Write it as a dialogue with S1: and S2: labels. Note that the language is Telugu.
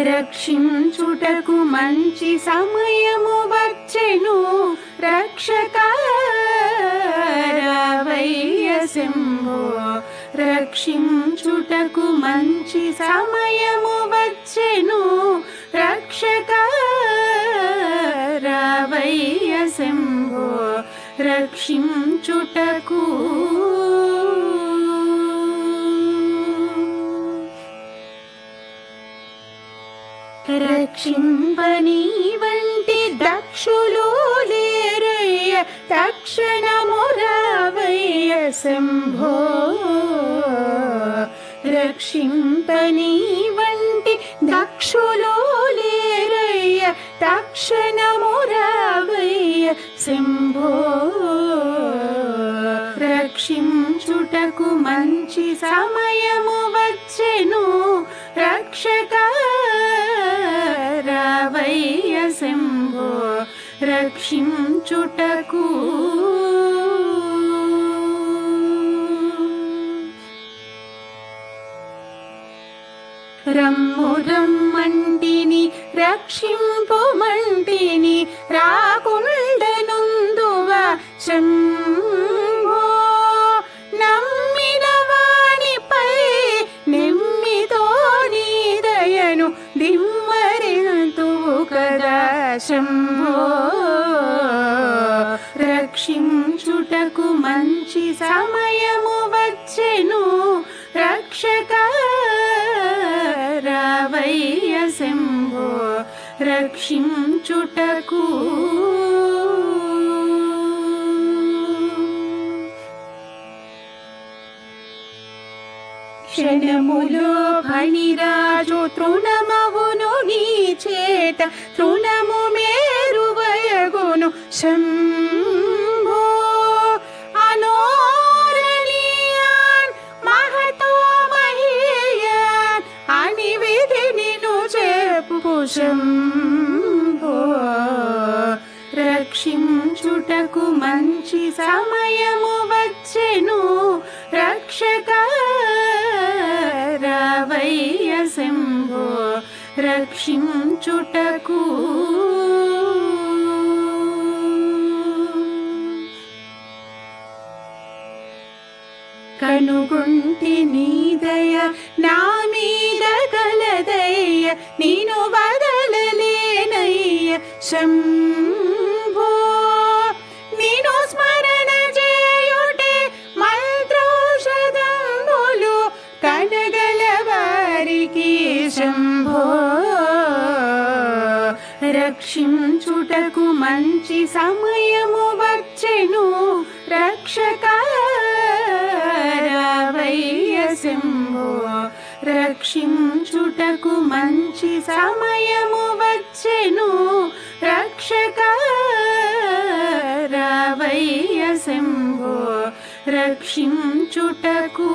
S1: రక్షించుటకు మంచి సమయము వచ్చెను రక్షకా రావయ్య శంభో రక్షించుటకు మంచి సమయము వచ్చెను రక్షకా రావయ్య శంభో రక్షించుటకు రక్షింపని వంటి దక్షులు లేరయ్య తక్షణము రావయ్య శంభో రక్షింపని వంటి దక్షులు లేరయ్య తక్షణము రావయ్య శంభో రక్షించుటకు మంచి సమయము వచ్చెను రక్షకా రావయ్య శంభో రక్షించుటకు రమ్ము రమ్మంటిని రక్షింపుమంటిని రాకుండనుందువ శంభో నమ్మిన వానిపై నెమ్మితో నీ దయను దిమ్మరింతువు కదా శంభో రక్షించుటకు మంచి సమయము వచ్చెను రక్షకా రావయ్య శంభో రక్షించుటకు క్షణములో ఫణిరాజు తృణమవును నీ చేత తృణము మేరువయగును శంభో అనోరణీయాన్ మహతో మహీయాన్ అని విధి నిను చెప్పు శంభో రక్షించుటకు మంచి సమయము వచ్చెను రక్షకా రావయ్య శంభో రక్షించుటకు కనుగొంటి నీ దయ నా మీద కలదయ్య నేను వదలలేనయ్య శంభో నేను స్మరణ చేయుటే మంత్రౌషధములు కనగల వారికి శంభో రక్షించుటకు మంచి సమయము వచ్చెను రక్షకా రావయ్య శంభో రక్షించుటకు మంచి సమయము వచ్చెను రక్షకా రావయ్య శంభో రక్షించుటకు